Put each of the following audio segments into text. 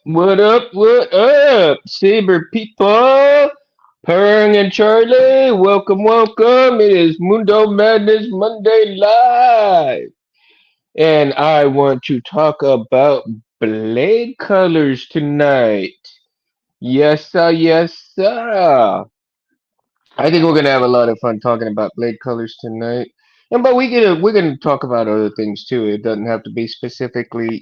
What up? What up? Saber people! Perng and Charlie, welcome, welcome. It is Mundo Madness Monday Live. And I want to talk about blade colors tonight. Yes, sir, yes, sir. I think we're gonna have a lot of fun talking about blade colors tonight. And but we're gonna talk about other things too. It doesn't have to be specifically,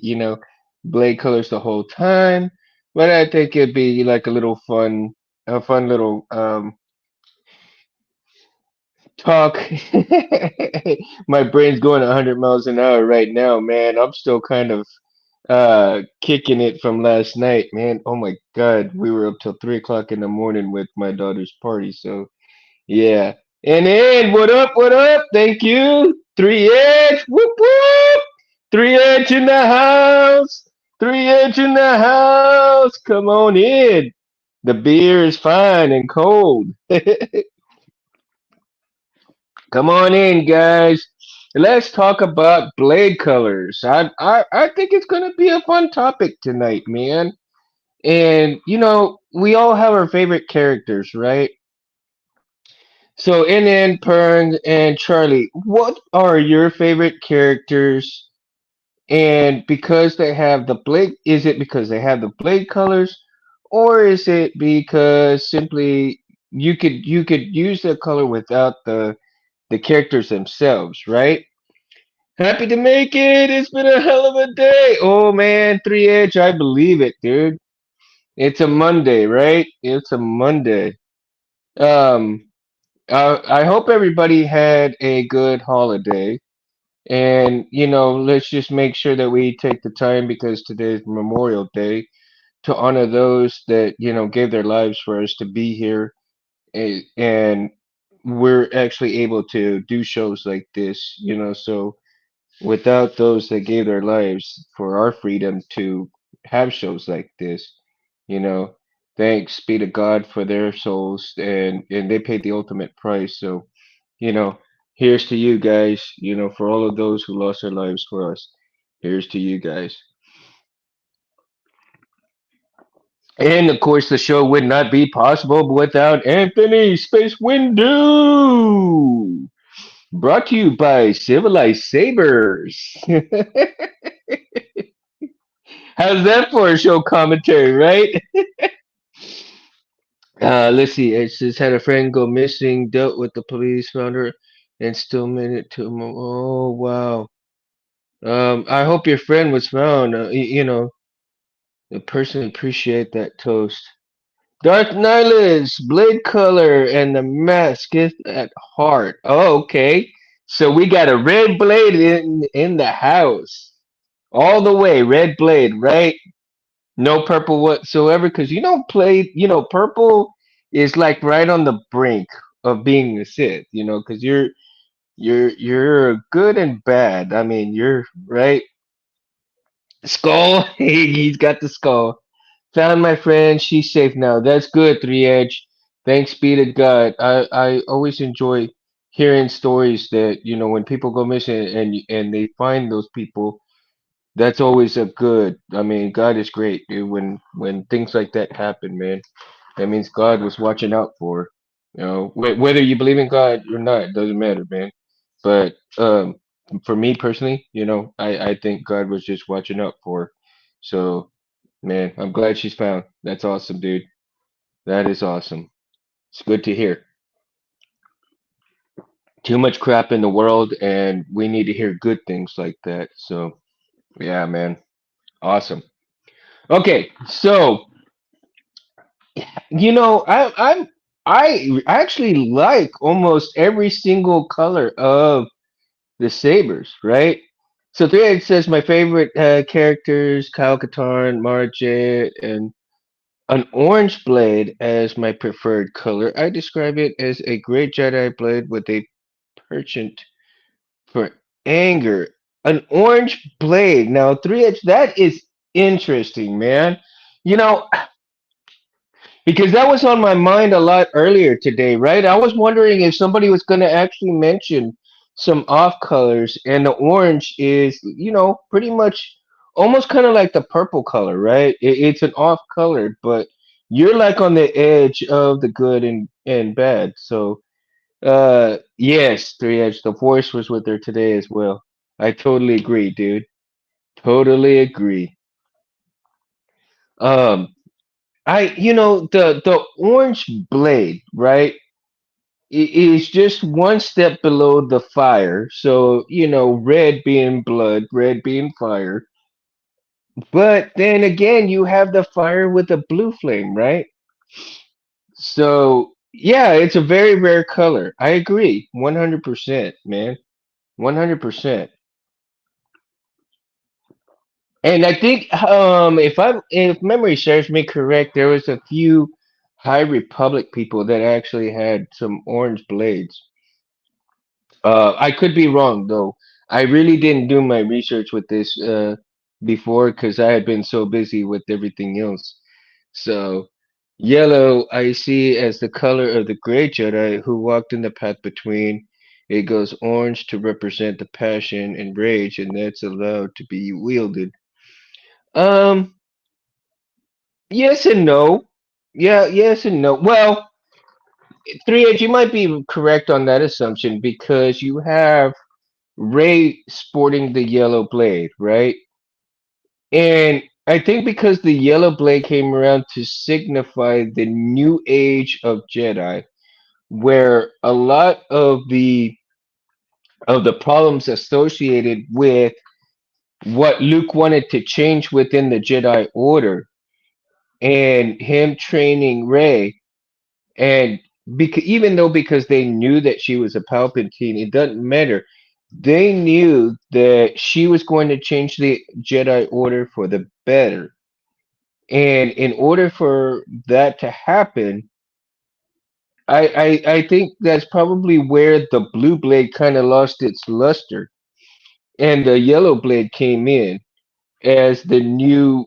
blade colors the whole time. But I think it'd be like a fun little talk. My brain's going 100 miles an hour right now, man. I'm still kind of kicking it from last night, man. Oh my God, we were up till 3 o'clock in the morning with my daughter's party, so. Yeah. And then, what up? What up? Thank you. 3H. Whoop, whoop. 3H in the house. 3H in the house. Come on in. The beer is fine and cold. Come on in, guys. Let's talk about blade colors. I think it's going to be a fun topic tonight, man. And, we all have our favorite characters, right? So, NN, Pern, and Charlie, what are your favorite characters? And because they have the blade, is it because they have the blade colors, or is it because simply you could use the color without the characters themselves, right? Happy to make it. It's been a hell of a day. Oh man, 3H, I believe it, dude. It's a Monday, right? It's a Monday. Um, I hope everybody had a good holiday. And, let's just make sure that we take the time because today's Memorial Day to honor those that, gave their lives for us to be here. And we're actually able to do shows like this, so without those that gave their lives for our freedom to have shows like this, you know, thanks be to God for their souls and they paid the ultimate price. So, you know, here's to you guys, for all of those who lost their lives for us. Here's to you guys. And of course, the show would not be possible without Anthony Space Windu. Brought to you by Civilized Sabers. How's that for a show commentary, right? Let's see. It says had a friend go missing, dealt with the police, found her, and still made it to. Oh wow. I hope your friend was found. The person appreciate that toast. Dark Nihilus, blade color, and the mask is at heart. Oh, okay. So we got a red blade in the house, all the way red blade, right? No purple whatsoever, because purple is like right on the brink of being a Sith, because you're good and bad. I mean, you're right. Skull, he's got the skull. Found my friend. She's safe now. That's good, Three Edge. Thanks be to God. I always enjoy hearing stories that when people go missing and they find those people. That's always a good. I mean, God is great, dude. When things like that happen, man, that means God was watching out for her. Whether you believe in God or not, it doesn't matter, man. But for me personally, I think God was just watching out for her. So, man, I'm glad she's found. That's awesome, dude. That is awesome. It's good to hear. Too much crap in the world, and we need to hear good things like that. So, yeah, man, awesome. Okay, so I actually like almost every single color of the sabers, right? So there it says my favorite characters: Kyle Katarn, Mara Jade, and an orange blade as my preferred color. I describe it as a great Jedi blade with a penchant for anger. An orange blade. Now, 3H, that is interesting, man. You know, Because that was on my mind a lot earlier today, right? I was wondering if somebody was going to actually mention some off colors, and the orange is, pretty much almost kind of like the purple color, right? It's an off color, but you're like on the edge of the good and bad. So, yes, Three Edge, the Force was with her today as well. I totally agree, dude. Totally agree. Um, the orange blade, right? Is just one step below the fire. So, red being blood, red being fire. But then again, you have the fire with the blue flame, right? So, yeah, it's a very rare color. I agree. 100%, man. 100%. And I think if memory serves me correct, there was a few High Republic people that actually had some orange blades. I could be wrong though. I really didn't do my research with this before because I had been so busy with everything else. So, yellow I see as the color of the gray Jedi who walked in the path between. It goes orange to represent the passion and rage, and that's allowed to be wielded. Um, yes and no. Yeah, yes and no. Well, three Edge, you might be correct on that assumption because you have Ray sporting the yellow blade, right? And I think because the yellow blade came around to signify the new age of Jedi, where a lot of the problems associated with what Luke wanted to change within the Jedi Order and him training Rey, and even though because they knew that she was a Palpatine, it doesn't matter. They knew that she was going to change the Jedi Order for the better. And in order for that to happen, I think that's probably where the blue blade kind of lost its luster and the yellow blade came in as the new,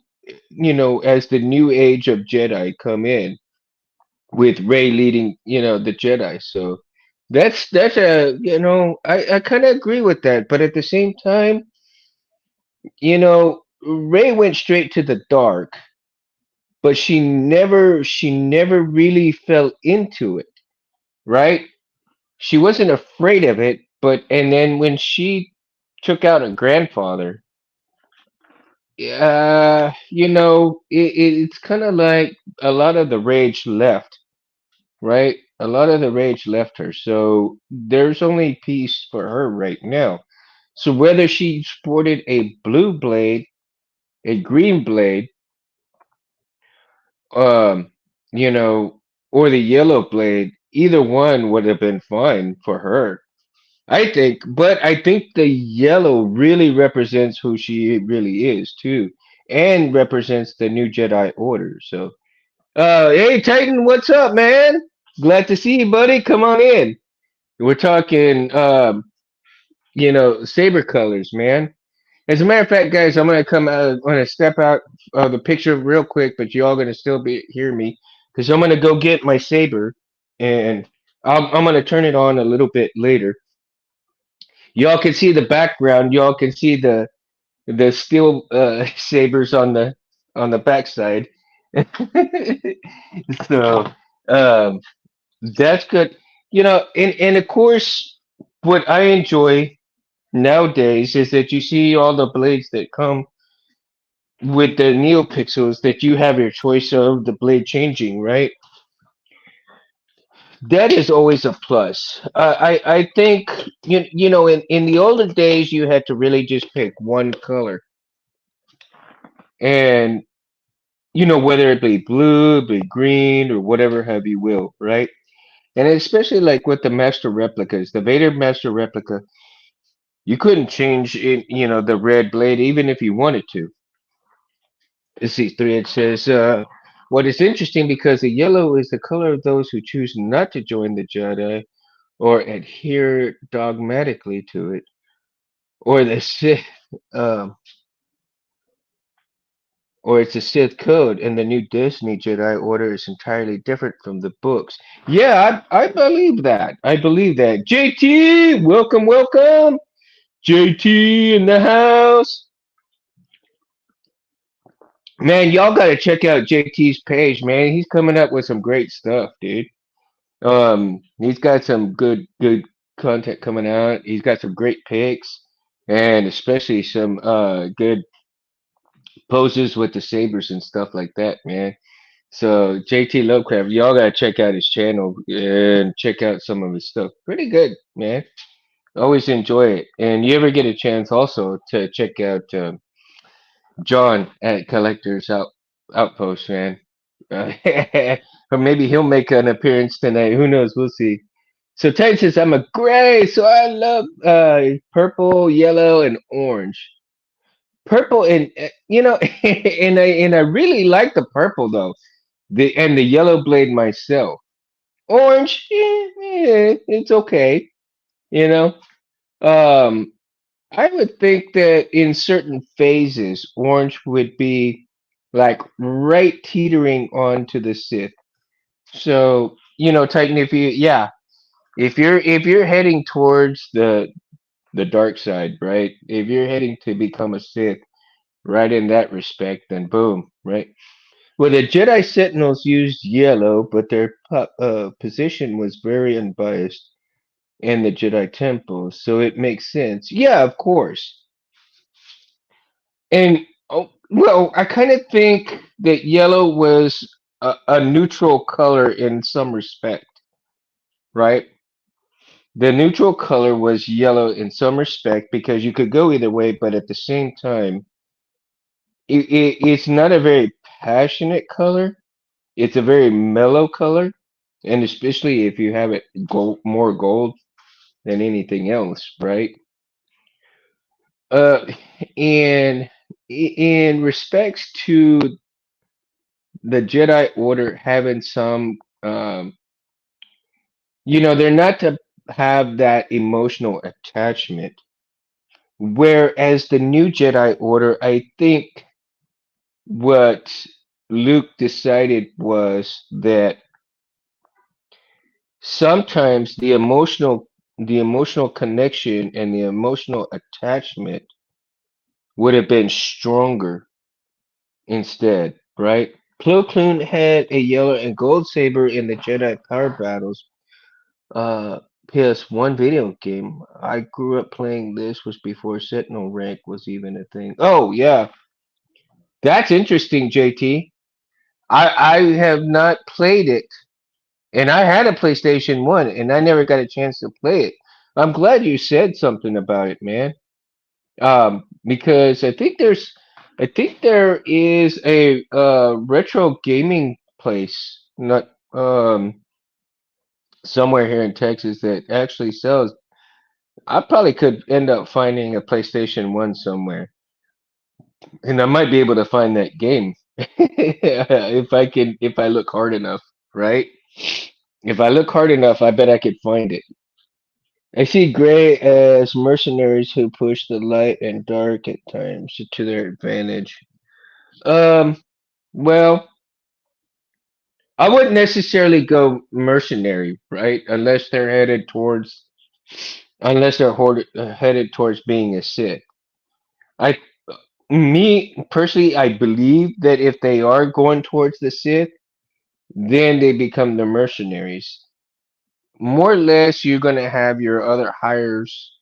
as the new age of Jedi come in with Rey leading, the Jedi. So that's I kind of agree with that, but at the same time, Rey went straight to the dark, but she never really fell into it, right? She wasn't afraid of it, but and then when she took out her grandfather, it's kind of like a lot of the rage left, right? A lot of the rage left her. So there's only peace for her right now. So whether she sported a blue blade, a green blade, um, you know, or the yellow blade, either one would have been fine for her. I think, but I think the yellow really represents who she really is too, and represents the new Jedi Order. So, hey Titan, what's up, man? Glad to see you, buddy. Come on in. We're talking, saber colors, man. As a matter of fact, guys, I'm gonna come out. I'm gonna step out of the picture real quick, but y'all gonna still be hear me because I'm gonna go get my saber, and I'm gonna turn it on a little bit later. Y'all can see the background. Y'all can see the steel sabers on the backside. So um, that's good. And of course, what I enjoy nowadays is that you see all the blades that come with the neopixels that you have your choice of the blade changing, right? That is always a plus. I think in the olden days you had to really just pick one color, and whether it be blue, be green, or whatever have you will, right? And especially like with the master replicas, the Vader master replica, you couldn't change it, the red blade even if you wanted to. Let's see, three. It says, "What is interesting because the yellow is the color of those who choose not to join the Jedi or adhere dogmatically to it, or the Sith, um, or it's a Sith code, and the new Disney Jedi Order is entirely different from the books." Yeah, I believe that. I believe that. JT, welcome, welcome. JT in the house. Man, y'all gotta check out JT's page, man. He's coming up with some great stuff, dude. He's got some good content coming out. He's got some great picks, and especially some good poses with the sabers and stuff like that, man. So JT Lovecraft, y'all gotta check out his channel and check out some of his stuff. Pretty good, man. Always enjoy it. And you ever get a chance also to check out John at Collectors Outpost, man. Uh, or maybe he'll make an appearance tonight. Who knows? We'll see. So Ted says I'm a gray, so I love purple, yellow, and orange. Purple and and I really like the purple though. The yellow blade myself. Orange, it's okay. You know, um, I would think that in certain phases, orange would be like right teetering onto the Sith. So Titan, if you're heading towards the dark side, right? If you're heading to become a Sith, right in that respect, then boom, right? Well, the Jedi Sentinels used yellow, but their position was very unbiased in the Jedi Temple, so it makes sense. Yeah, of course. And well, I kind of think that yellow was a neutral color in some respect, right? The neutral color was yellow in some respect because you could go either way, but at the same time, it's not a very passionate color. It's a very mellow color, and especially if you have it more gold than anything else, right? Uh, and in respects to the Jedi Order having some, they're not to have that emotional attachment. Whereas the new Jedi Order, I think what Luke decided was that sometimes the emotional connection and the emotional attachment would have been stronger instead, right? Plo Koon had a yellow and gold saber in the Jedi Power Battles PS1 video game. I grew up playing this was before Sentinel rank was even a thing. Oh yeah, that's interesting, JT. I have not played it, and I had a PlayStation 1, and I never got a chance to play it. I'm glad you said something about it, man. Because I think there is a retro gaming place, not somewhere here in Texas that actually sells. I probably could end up finding a PlayStation 1 somewhere, and I might be able to find that game if I look hard enough, right? If I look hard enough, I bet I could find it. I see gray as mercenaries who push the light and dark at times to their advantage. Um, well, I wouldn't necessarily go mercenary, right? Unless they're headed towards being a Sith. I, me personally, I believe that if they are going towards the Sith, then they become the mercenaries. More or less, you're gonna have your other hires,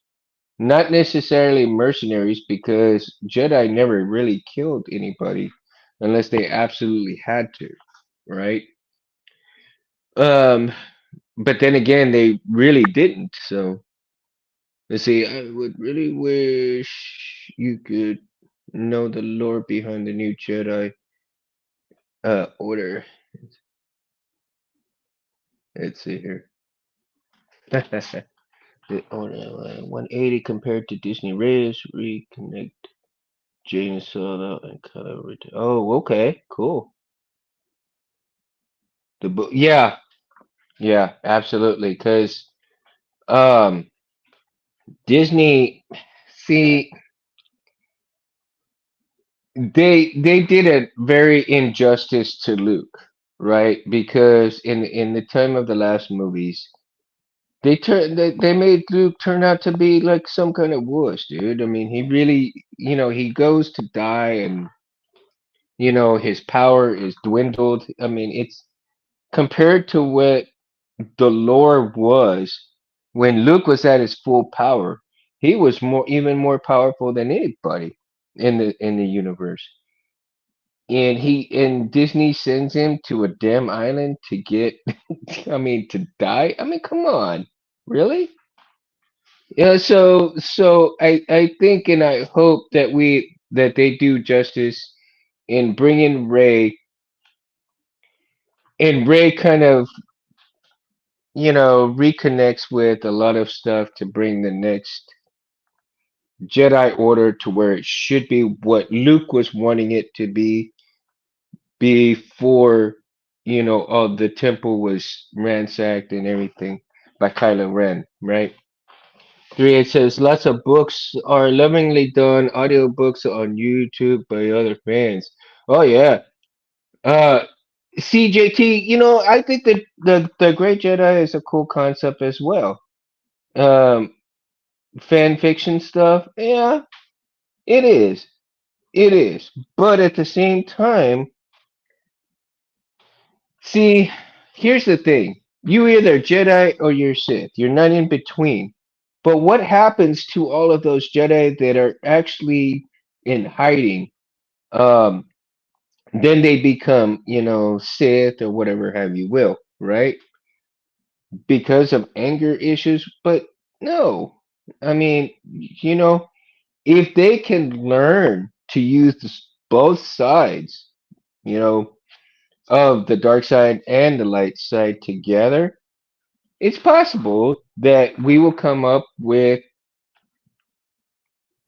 not necessarily mercenaries, because Jedi never really killed anybody unless they absolutely had to, right? Um, but then again, they really didn't. So let's see. I would really wish you could know the lore behind the new Jedi Order. Let's see here. The Order 180 compared to Disney Rays reconnect James Solo and color. Oh, okay, cool. The book, yeah, yeah, absolutely. Because um, Disney, see, they did a very injustice to Luke, right? Because in the time of the last movies, they made Luke turn out to be like some kind of wuss, dude. I mean, he really, he goes to die, and His power is dwindled. I mean, it's compared to what the lore was when Luke was at his full power. He was even more powerful than anybody in the universe. And Disney sends him to a damn island to get, I mean, to die. I mean, come on, really? Yeah. So I think and I hope that they do justice in bringing Ray, and Ray kind of reconnects with a lot of stuff to bring the next Jedi Order to where it should be, what Luke was wanting it to be before, all the temple was ransacked and everything by Kylo Ren, right? 3, it says lots of books are lovingly done, audiobooks on YouTube by other fans. Oh yeah. Uh CJT, I think that the Great Jedi is a cool concept as well. Um Fan fiction stuff, yeah, it is. It is. But at the same time, see, here's the thing. You either Jedi or you're Sith. You're not in between. But what happens to all of those Jedi that are actually in hiding? Um, then they become, Sith or whatever have you will, right? Because of anger issues. But no. I mean, if they can learn to use both sides, you know, of the dark side and the light side together, it's possible that we will come up with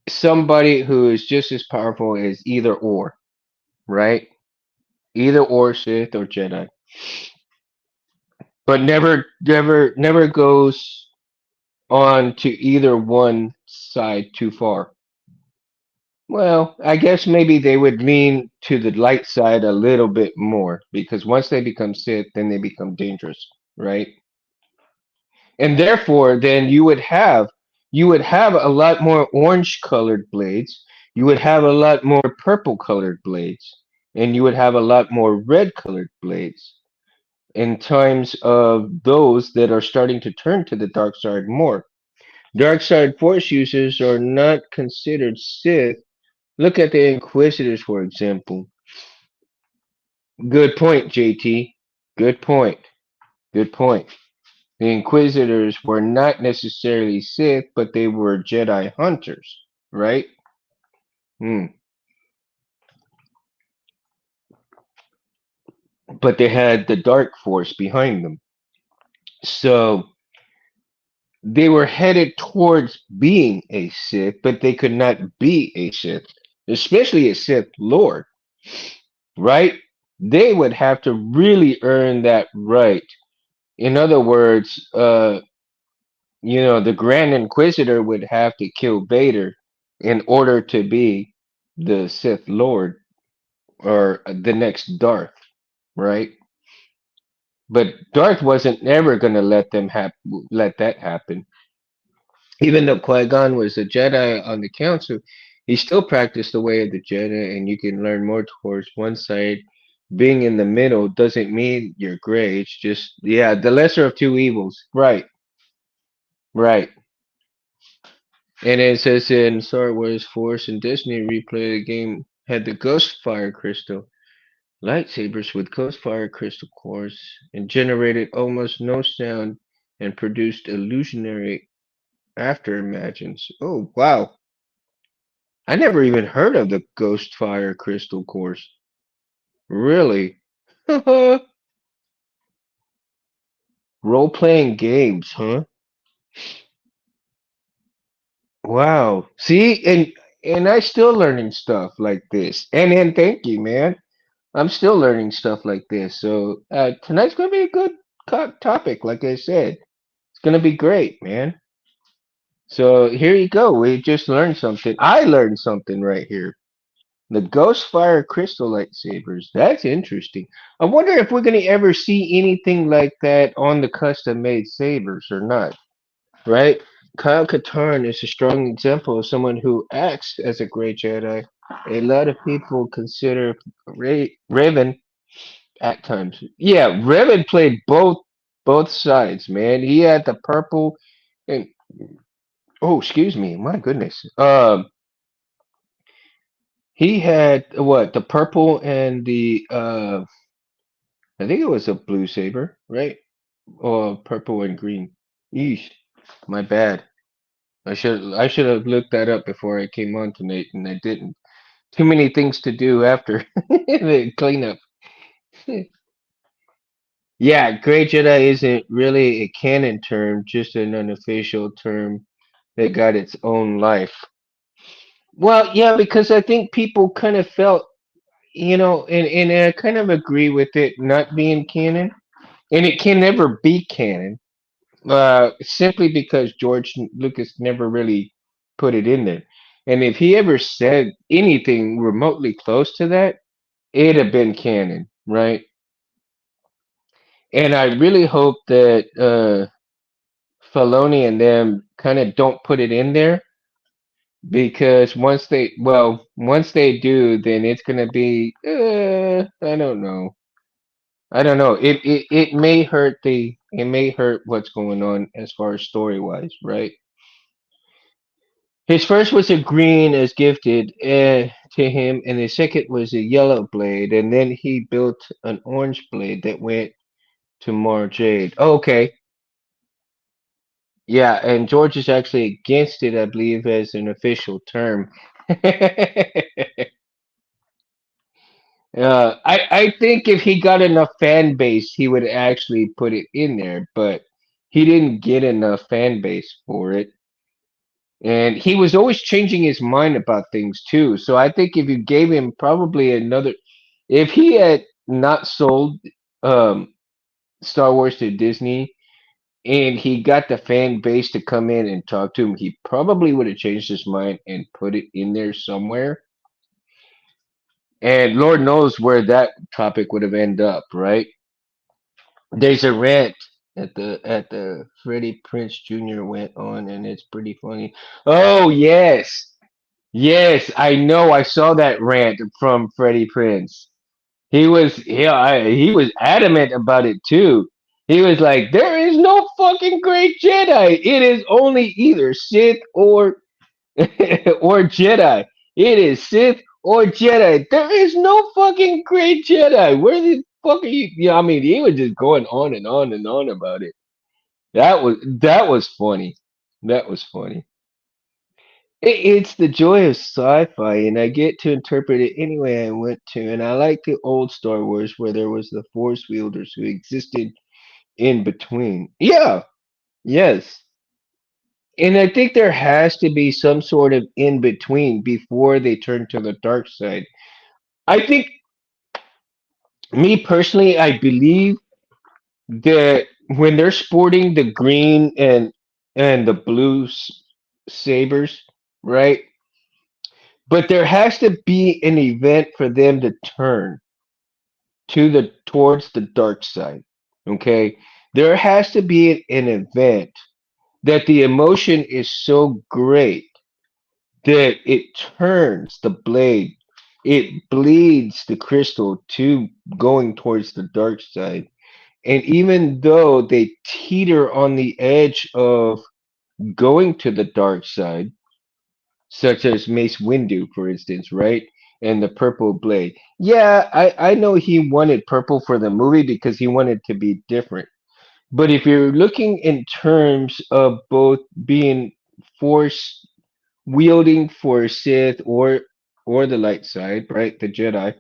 somebody who is just as powerful as either or, right? Either or Sith or Jedi, but never goes on to either one side too far. Well, I guess maybe they would lean to the light side a little bit more because once they become Sith, then they become dangerous, right? And therefore then you would have a lot more orange colored blades, you would have a lot more purple colored blades, and you would have a lot more red colored blades in times of those that are starting to turn to the dark side more. Dark side force users are not considered Sith. Look at the Inquisitors, for example. Good point, JT. Good point. Good point. The Inquisitors were not necessarily Sith, but they were Jedi hunters, right? Hmm. But they had the Dark Force behind them. So they were headed towards being a Sith, but they could not be a Sith, especially a Sith Lord, right? They would have to really earn that right. In other words, the Grand Inquisitor would have to kill Vader in order to be the Sith Lord or the next Darth, right? But Darth wasn't ever going to let that happen. Even though Qui-Gon was a Jedi on the Council, he still practiced the way of the Jedi, and you can learn more towards one side. Being in the middle doesn't mean you're gray. It's just, yeah, the lesser of two evils. Right, right. And it says in Star Wars Force and Disney replay, the game had the Ghost Fire Crystal lightsabers with Ghost Fire Crystal cores and generated almost no sound and produced illusionary after imagines. Oh wow. I never even heard of the Ghost Fire Crystal cores. Really? Role playing games, huh? Wow. See, and I still learning stuff like this. And thank you, man. I'm still learning stuff like this. So tonight's gonna be a good topic. Like I said, it's gonna be great, man. So here you go. We just learned something. I learned something right here. The Ghost Fire Crystal lightsabers. That's interesting. I wonder if we're gonna ever see anything like that on the custom made sabers or not. Right? Kyle Katarn is a strong example of someone who acts as a Grey Jedi. A lot of people consider Raven at times. Yeah, Raven played both sides, man. He had the purple and oh, excuse me, my goodness. He had what the purple and the I think it was a blue saber, right? Or purple and green. Yeesh, my bad. I should have looked that up before I came on tonight, and I didn't. Too many things to do after the cleanup. Yeah, Grey Jedi isn't really a canon term, just an unofficial term that got its own life. Well, yeah, because I think people kind of felt, and I kind of agree with it not being canon, and it can never be canon, simply because George Lucas never really put it in there. And if he ever said anything remotely close to that, it'd have been canon, right? And I really hope that Filoni and them kind of don't put it in there because once they do, then it's gonna be I don't know. It may hurt what's going on as far as story wise, right? His first was a green as gifted to him, and the second was a yellow blade, and then he built an orange blade that went to Mara Jade. Oh, okay, yeah, and George is actually against it, I believe, as an official term. I think if he got enough fan base, he would actually put it in there, but he didn't get enough fan base for it. And he was always changing his mind about things too. So I think if you gave him probably another, if he had not sold um, Star Wars to Disney and he got the fan base to come in and talk to him, he probably would have changed his mind and put it in there somewhere. And Lord knows where that topic would have ended up, right? There's a rant at the Freddie Prince Jr. went on, and it's pretty funny. Oh yes, yes, I know. I saw that rant from Freddie Prince. He was adamant about it too. He was like, "There is no fucking great Jedi. It is only either Sith or or Jedi. It is Sith or Jedi. There is no fucking great Jedi. Where the fuck are you?" Yeah, I mean, he was just going on and on and on about it. That was funny. That was funny. It's the joy of sci-fi, and I get to interpret it any way I want to. And I like the old Star Wars where there was the Force wielders who existed in between. Yeah, yes. And I think there has to be some sort of in between before they turn to the dark side. I think, me personally, I believe that when they're sporting the green and the blue sabers, right? But there has to be an event for them to turn towards the dark side. Okay, there has to be an event that the emotion is so great that it turns the blade, it bleeds the crystal to going towards the dark side. And even though they teeter on the edge of going to the dark side, such as Mace Windu, for instance, right? And the purple blade. Yeah, I know he wanted purple for the movie because he wanted to be different. But if you're looking in terms of both being force wielding for Sith or the light side, right? The Jedi.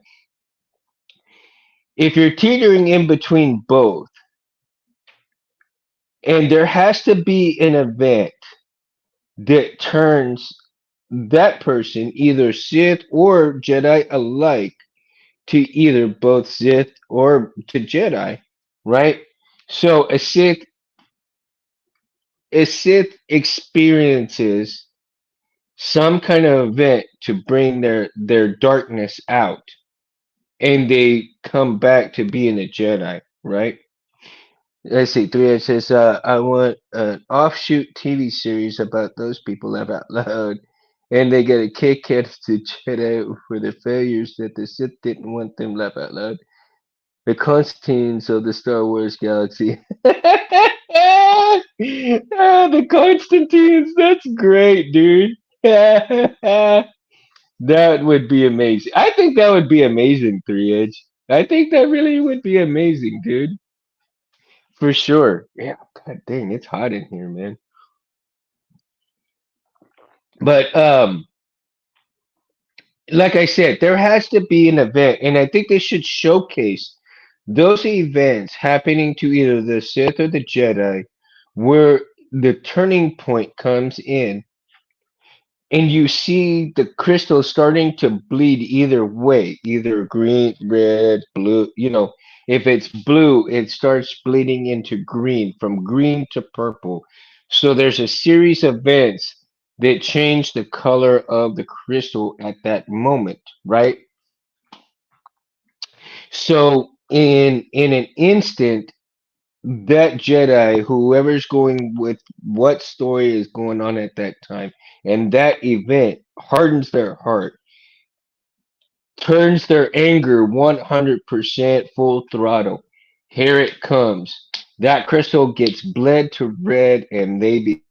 If you're teetering in between both, and there has to be an event that turns that person, either Sith or Jedi alike, to either both Sith or to Jedi, right? So a Sith experiences some kind of event to bring their darkness out, and they come back to being a Jedi, right? Let's see. Three it says, "I want an offshoot TV series about those people laugh out loud." and they get a kick at the Jedi for the failures that the Sith didn't want them laugh out loud. The Constantines of the Star Wars galaxy. Ah, the Constantines, that's great, dude. That would be amazing. I think that would be amazing, Three Edge. I think that really would be amazing, dude. For sure. Yeah, god dang, it's hot in here, man. But like I said, there has to be an event, and I think they should showcase those events happening to either the Sith or the Jedi, where the turning point comes in, and you see the crystal starting to bleed either way, either green, red, blue. If it's blue, it starts bleeding into green, from green to purple. So there's a series of events that change the color of the crystal at that moment, right? So in an instant, that Jedi, whoever's going with what story is going on at that time, and that event hardens their heart, turns their anger 100% full throttle. Here it comes. That crystal gets bled to red, and they become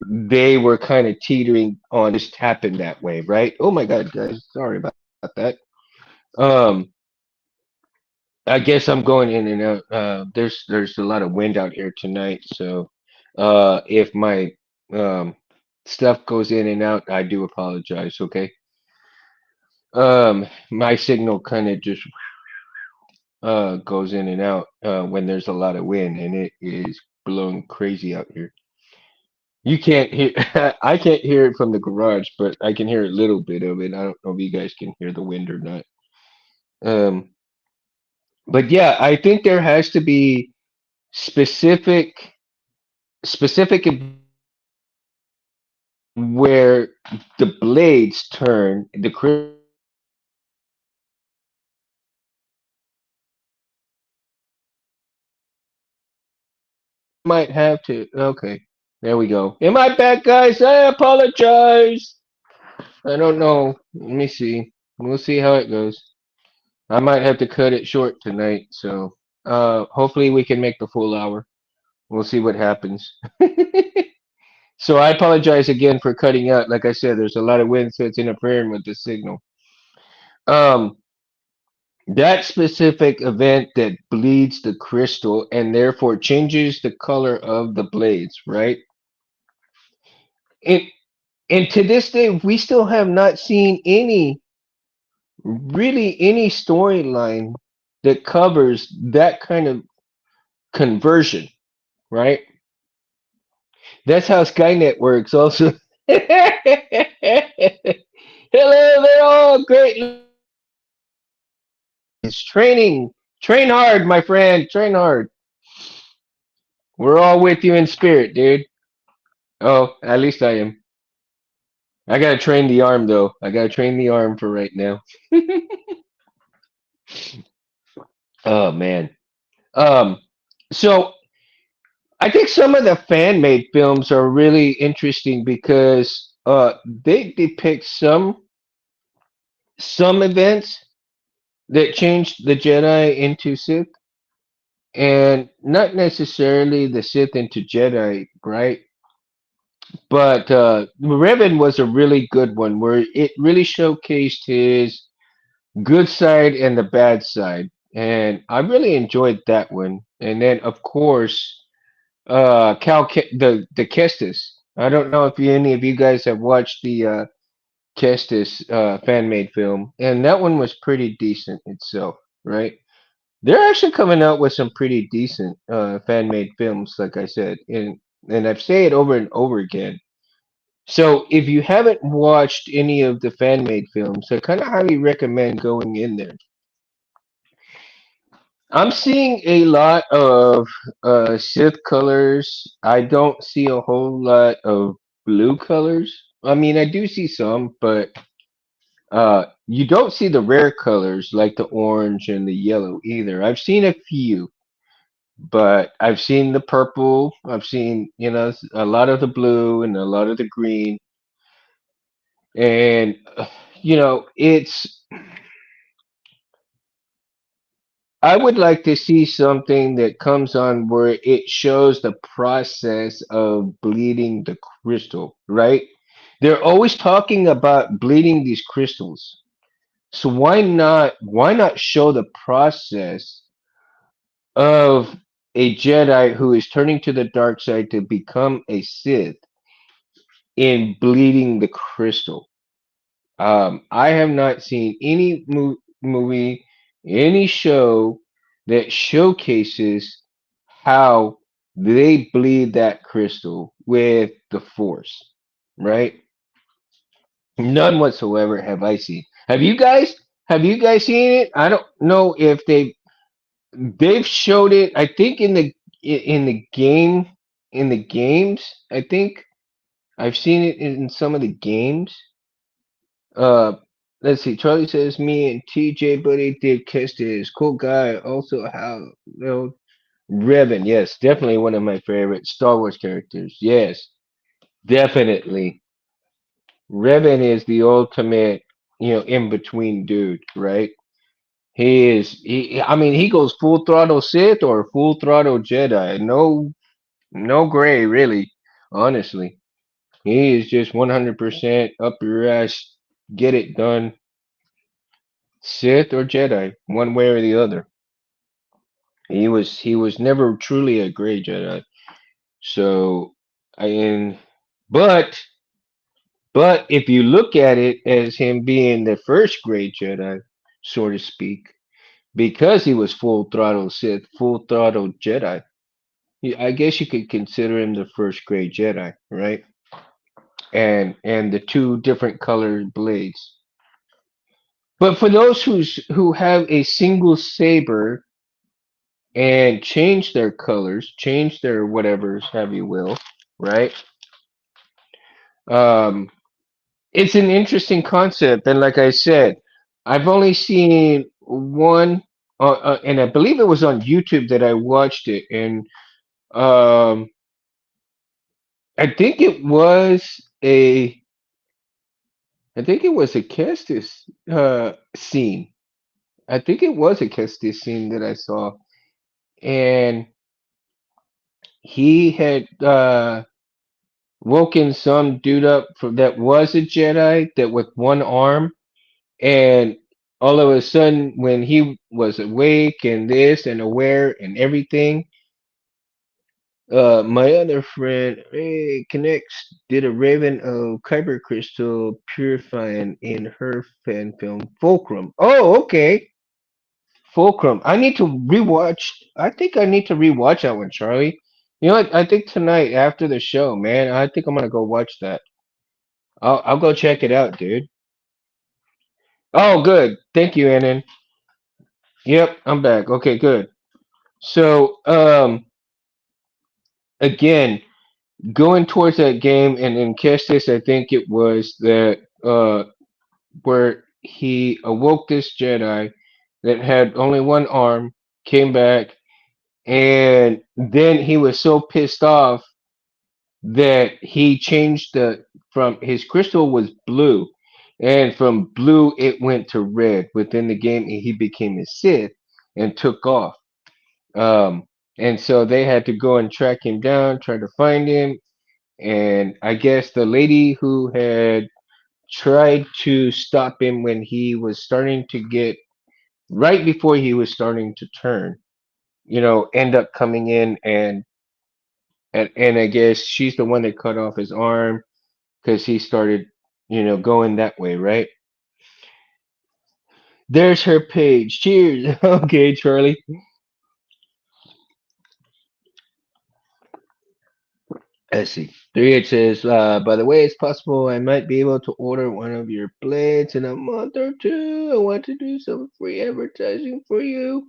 Jedi. They were kind of teetering on just happened that way, right? Oh my God, guys, sorry about that. Um, I guess I'm going in and out. There's a lot of wind out here tonight, so if my um stuff goes in and out, I do apologize. Okay. My signal kind of just goes in and out when there's a lot of wind, and it is blowing crazy out here. You can't hear. I can't hear it from the garage, but I can hear a little bit of it. I don't know if you guys can hear the wind or not. Um, but yeah, I think there has to be specific specific events where the blades turn, the crystal starts bleeding into green, we might have to. Okay, there we go. Am I back, guys? I apologize. I don't know. Let me see. We'll see how it goes. I might have to cut it short tonight, so hopefully we can make the full hour. We'll see what happens. So I apologize again for cutting out. Like I said, there's a lot of wind, so it's interfering with the signal. Um, that specific event that bleeds the crystal and therefore changes the color of the blades, right? And and to this day, we still have not seen any storyline that covers that kind of conversion, right? That's how Skynet works, also. Hello there, all great ladies. Train hard, my friend. Train hard. We're all with you in spirit, dude. Oh, at least I am. I gotta train the arm though. I gotta train the arm for right now. Oh man. Um. So I think some of the fan made films are really interesting because they depict some events that changed the Jedi into Sith, and not necessarily the Sith into Jedi, right? But Revan was a really good one where it really showcased his good side and the bad side, and I really enjoyed that one. And then, of course, the Kestis. I don't know if any of you guys have watched the Kestis fan made film, and that one was pretty decent itself, right? They're actually coming out with some pretty decent fan made films, like I said, and I've said it over and over again. So if you haven't watched any of the fan made films, I kind of highly recommend going in there. I'm seeing a lot of Sith colors. I don't see a whole lot of blue colors. I mean, I do see some, but you don't see the rare colors like the orange and the yellow either. I've seen a few, but I've seen the purple. I've seen, a lot of the blue and a lot of the green, and it's. I would like to see something that comes on where it shows the process of bleeding the crystal, right? They're always talking about bleeding these crystals. So why not show the process of a Jedi who is turning to the dark side to become a Sith in bleeding the crystal? I have not seen any movie, any show that showcases how they bleed that crystal with the Force, right? None whatsoever have I seen. Have you guys? Have you guys seen it? I don't know if they've showed it. I think in the games. I think I've seen it in some of the games. Uh, let's see. Charlie says me and TJ Buddy did Kestis. Cool guy. Also, how Revan. Yes, definitely one of my favorite Star Wars characters. Yes, definitely. Revan is the ultimate, in between dude, right? He is. I mean, he goes full throttle Sith or full throttle Jedi. No, no gray, really. Honestly, he is just 100% up your ass. Get it done. Sith or Jedi, one way or the other. He was never truly a gray Jedi. So, and but but if you look at it as him being the first gray Jedi, so to speak, because he was full throttle Sith, full throttle Jedi, I guess you could consider him the first gray Jedi, right? And the two different colored blades. But for those who have a single saber and change their colors, change their whatever's have you will, right? Um, it's an interesting concept, and like I said, I've only seen one, and I believe it was on YouTube that I watched it, and um, I think it was a, I think it was a Kestis scene. I think it was a Kestis scene that I saw, and he had woken some dude up from that was a Jedi that with one arm, and all of a sudden when he was awake and this and aware and everything, my other friend connects did a Raven of Kyber Crystal purifying in her fan film Fulcrum. Oh, okay. Fulcrum. I need to rewatch. I think I need to rewatch that one, Charlie. You know what? I think tonight after the show, man, I think I'm gonna go watch that. I'll go check it out, dude. Oh, good. Thank you, Annan. Yep, I'm back. Okay, good. So, again, going towards that game, and in Kestis, I think it was that where he awoke this Jedi that had only one arm, came back, and then he was so pissed off that he changed the from his crystal was blue, and from blue it went to red within the game, and he became a Sith and took off. Um, and so they had to go and track him down, try to find him. And I guess the lady who had tried to stop him when he was starting to get right before he was starting to turn, end up coming in and I guess she's the one that cut off his arm because he started, going that way, right? There's her page. Cheers. Okay, Charlie. Let's see. 3H says, by the way, it's possible I might be able to order one of your blades in a month or two. I want to do some free advertising for you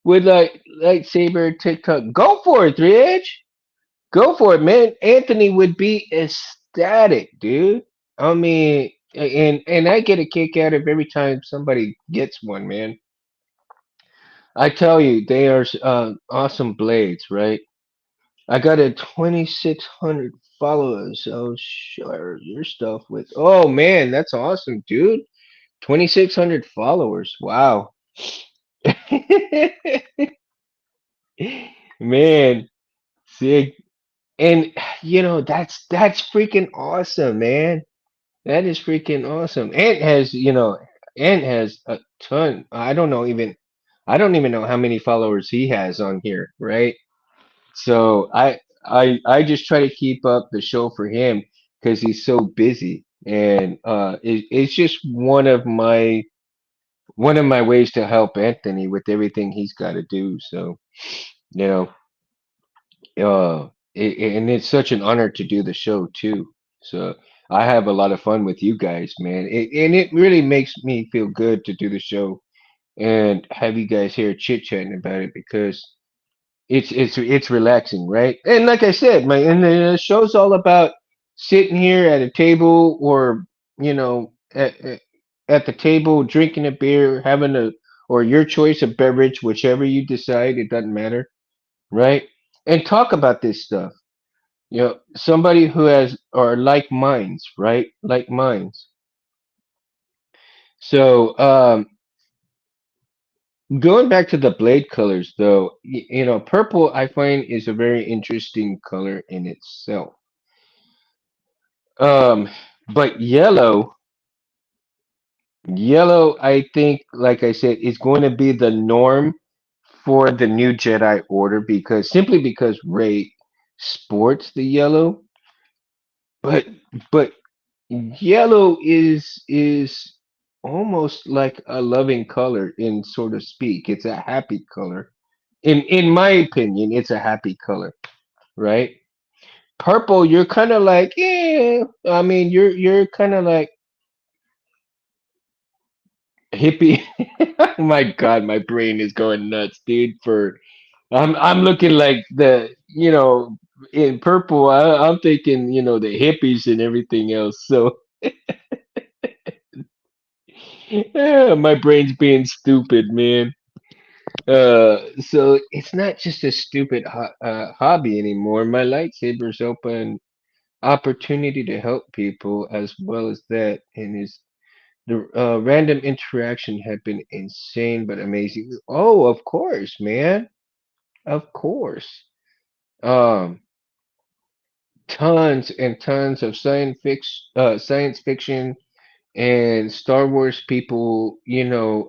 with like lightsaber TikTok. Go for it, 3H. Go for it, man. Anthony would be ecstatic, dude. I mean, and I get a kick out of every time somebody gets one, man. I tell you, they are awesome blades, right? I got a 2,600 followers. I'll share your stuff with. Oh man, that's awesome, dude. 2,600 followers. Wow. Man, see, and that's freaking awesome, man. That is freaking awesome. Ant has a ton. I don't even know how many followers he has on here, right? So I just try to keep up the show for him because he's so busy, and it's just one of my ways to help Anthony with everything he's got to do. So you know, and it's such an honor to do the show too. So I have a lot of fun with you guys, man. And it really makes me feel good to do the show and have you guys here chit chatting about it because it's relaxing, right? And like I said, and the show's all about sitting here at a table or you know at the table drinking a beer, having a or your choice of beverage, whichever you decide, it doesn't matter, right? And talk about this stuff. Somebody who has or like minds, right? Like minds. So, going back to the blade colors, though, purple I find is a very interesting color in itself. Um, but yellow, I think, like I said, is going to be the norm for the new Jedi Order simply because Rey sports the yellow, but but yellow is almost like a loving color in sort of speak. It's a happy color. In my opinion, it's a happy color, right? Purple, you're kind of like, yeah. I mean, you're kind of like hippie. My God, my brain is going nuts, dude. I'm looking like in purple. I'm thinking, the hippies and everything else. So yeah, my brain's being stupid, man. So it's not just a stupid hobby anymore. My lightsaber's open opportunity to help people as well as that, and is the random interaction have been insane but amazing. Oh, of course, man, of course. Um, Tons and tons of science fiction and Star Wars people,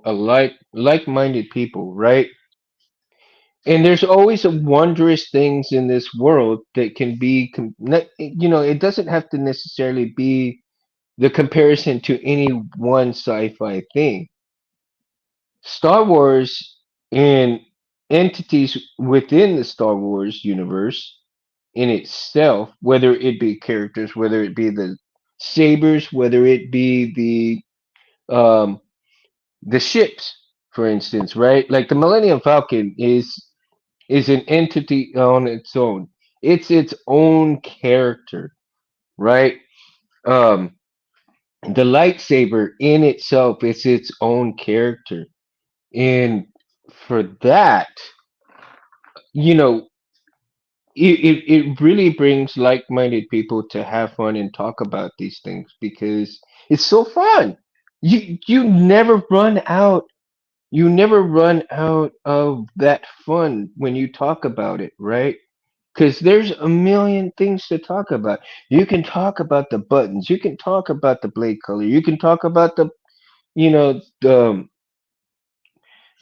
alike like-minded people, right? And there's always a wondrous things in this world that can be it doesn't have to necessarily be the comparison to any one sci-fi thing. Star Wars and entities within the Star Wars universe in itself, whether it be characters, whether it be the sabers, whether it be the ships, for instance, right? Like the Millennium Falcon is an entity on its own. It's its own character, right? Um, the lightsaber in itself is its own character, and for that, you know, it really brings like-minded people to have fun and talk about these things because it's so fun. You never run out. You never run out of that fun when you talk about it, right? Because there's a million things to talk about. You can talk about the buttons. You can talk about the blade color. You can talk about you know, the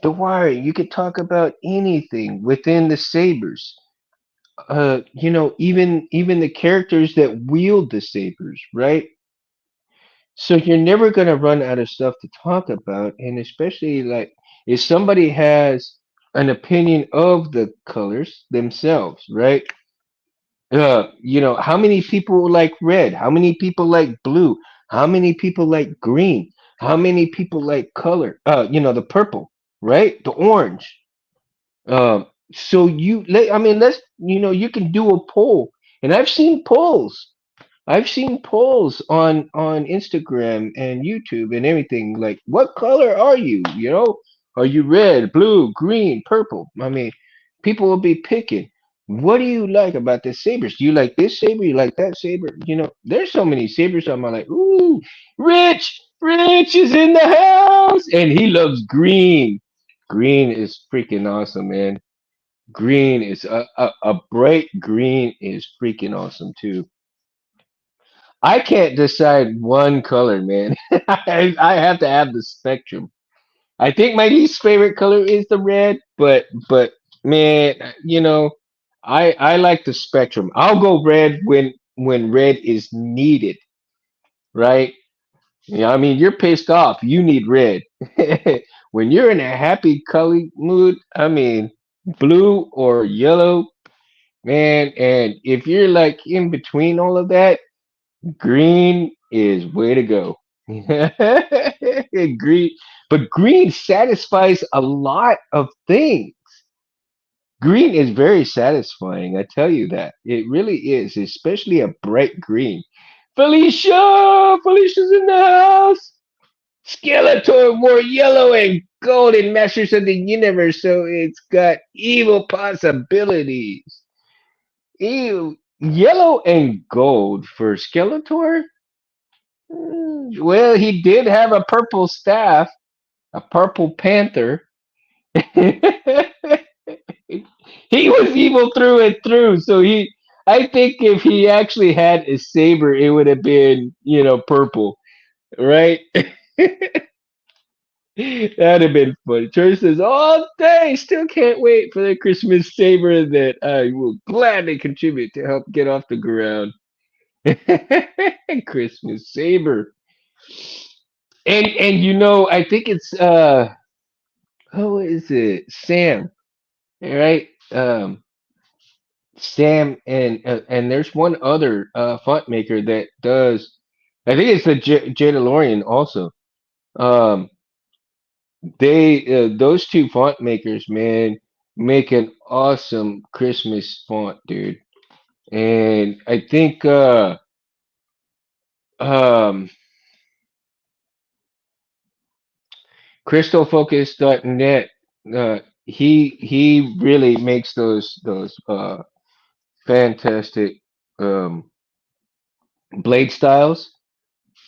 the wiring. You can talk about anything within the sabers. Even the characters that wield the sabers, right? So you're never gonna run out of stuff to talk about, and especially like if somebody has an opinion of the colors themselves, right? How many people like red? How many people like blue? How many people like green? How many people like color? The purple, right? The orange. So I mean, you can do a poll, and I've seen polls on Instagram and YouTube and everything. Like, what color are you? Are you red, blue, green, purple? I mean, people will be picking. What do you like about the sabers? Do you like this saber? You like that saber? You know, there's so many sabers. I'm like, ooh, Rich is in the house, and he loves green. Green is freaking awesome, man. Green is a bright green is freaking awesome too. I can't decide one color, man. I have to have the spectrum. I think my least favorite color is the red, but man, I like the spectrum. I'll go red when red is needed, right? Yeah, I mean you're pissed off, you need red. When you're in a happy color mood, I mean blue or yellow, man. And if you're like in between all of that, green is way to go. Green, but green satisfies a lot of things. Green is very satisfying, I tell you that. It really is, especially a bright green. Felicia's in the house! Skeletor wore yellow and gold in Masters of the Universe, so it's got evil possibilities. Ew. Yellow and gold for Skeletor? Well, he did have a purple staff, a purple panther. He was evil through and through. So I think if he actually had a saber, it would have been, purple, right? That'd have been funny. Troy says, all day, still can't wait for the Christmas saber that I will gladly contribute to help get off the ground. Christmas saber. And I think it's who is it? Sam, right? Sam and there's one other font maker that does. I think it's the Jadalorian also. Um, they those two font makers, man, make an awesome Christmas font, dude. And I think um, CrystalFocus.net. He really makes those fantastic um, blade styles,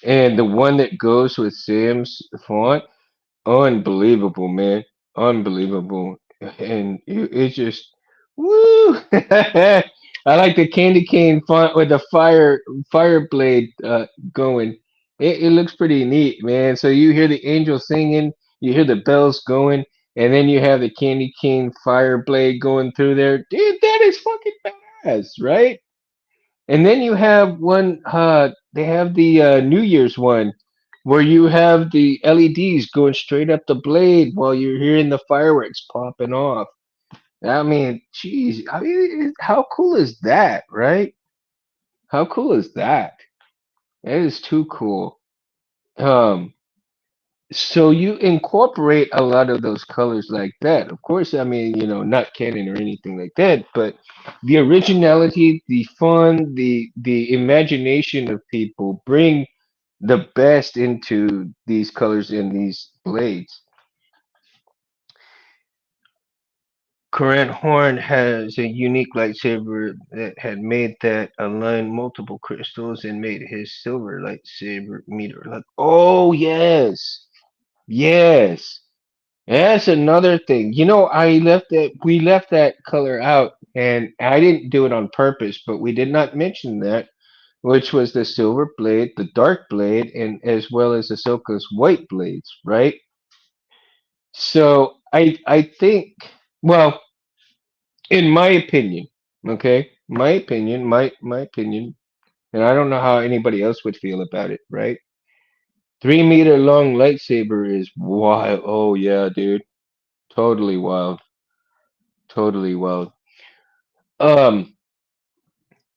and the one that goes with Sam's font, unbelievable, man, unbelievable, and it's just woo. I like the candy cane font with the fire blade going. It looks pretty neat, man. So you hear the angels singing, you hear the bells going, and then you have the candy cane fire blade going through there. Dude, that is fucking badass, right? And then you have one, they have the New Year's one where you have the LEDs going straight up the blade while you're hearing the fireworks popping off. I mean, geez, I mean, how cool is that, right? How cool is that? That is too cool. Um, so you incorporate a lot of those colors like that. Of course, I mean, not canon or anything like that, but the originality, the fun, the imagination of people bring the best into these colors in these blades. Current Horn has a unique lightsaber that had made that align multiple crystals and made his silver lightsaber meter like, oh yes, yes. That's another thing. We left that color out, and I didn't do it on purpose, but we did not mention that, which was the silver blade, the dark blade, and as well as Ahsoka's white blades, right? So I think, well, in my opinion, okay, my opinion, and I don't know how anybody else would feel about it, right? 3 meter long lightsaber is wild. Oh yeah, dude, totally wild, totally wild. Um,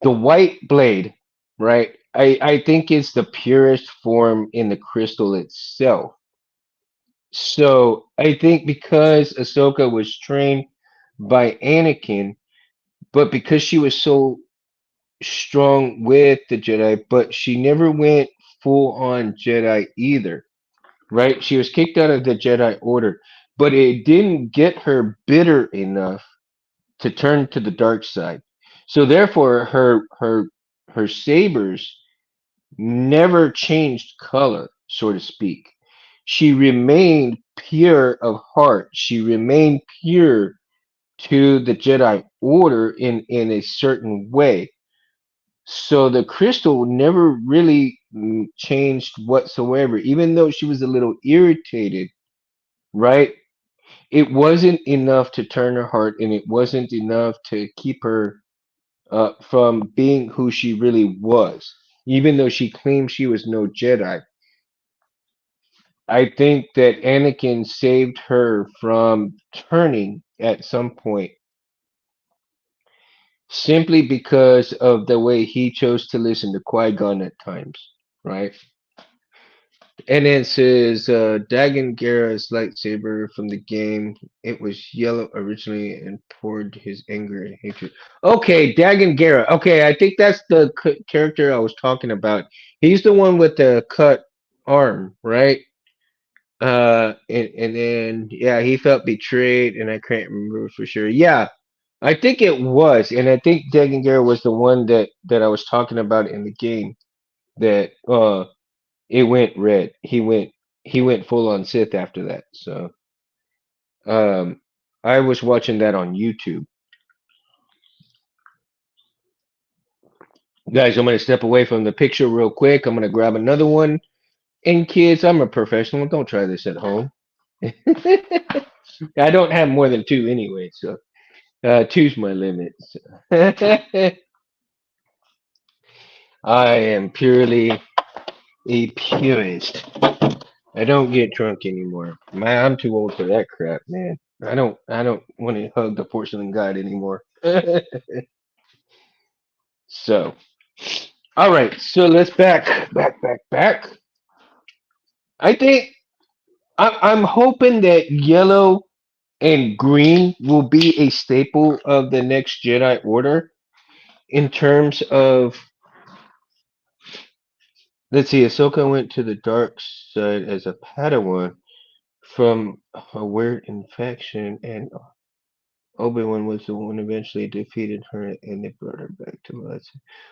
the white blade, right? I think it's the purest form in the crystal itself. So I think because Ahsoka was trained by Anakin, but because she was so strong with the Jedi, but she never went full on Jedi either, right? She was kicked out of the Jedi Order. but it didn't get her bitter enough to turn to the dark side. So therefore, her sabers never changed color, so to speak. She remained pure of heart. She remained pure to the Jedi Order in a certain way. So the crystal never really changed whatsoever, even though she was a little irritated, right? It wasn't enough to turn her heart, and it wasn't enough to keep her from being who she really was. Even though she claimed she was no Jedi, I think that Anakin saved her from turning at some point simply because of the way he chose to listen to Qui-Gon at times, right? And it says Dagon Gera's lightsaber from the game. It was yellow originally and poured his anger and hatred. Okay, Dagon Gera. Okay, I think that's the character I was talking about. He's the one with the cut arm, right? And then yeah, he felt betrayed, and I can't remember for sure. Yeah, I think it was, and I think Dagon Gera was the one that I was talking about in the game. That it went red. He went full on Sith after that. So um, I was watching that on YouTube. Guys, I'm gonna step away from the picture real quick. I'm gonna grab another one. And kids, I'm a professional. Don't try this at home. I don't have more than two anyway, so two's my limit. So. I am purely a purist. I don't get drunk anymore. Man, I'm too old for that crap, man. I don't want to hug the porcelain god anymore. So, all right. So let's back. I think I'm hoping that yellow and green will be a staple of the next Jedi Order in terms of, let's see, Ahsoka went to the dark side as a Padawan from a weird infection, and Obi-Wan was the one who eventually defeated her, and they brought her back to life.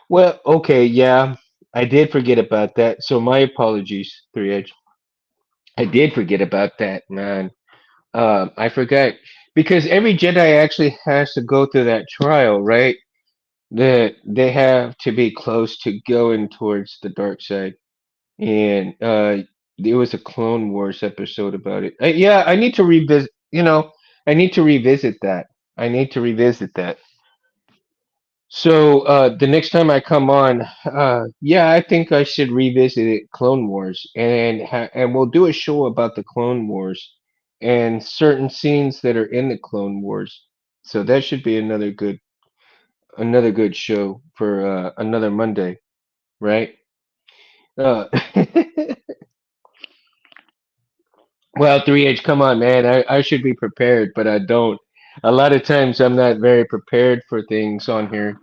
Well, okay, yeah, I did forget about that. So my apologies, Three Edge. I did forget about that, man. I forgot because every Jedi actually has to go through that trial, right? That they have to be close to going towards the dark side, and there was a Clone Wars episode about it. Yeah, I need to revisit. I need to revisit that. I need to revisit that. So the next time I come on, yeah, I think I should revisit it, Clone Wars, and we'll do a show about the Clone Wars and certain scenes that are in the Clone Wars. So that should be another good show for another Monday, right? Uh, well, 3H, come on, man. I should be prepared, but I don't. A lot of times I'm not very prepared for things on here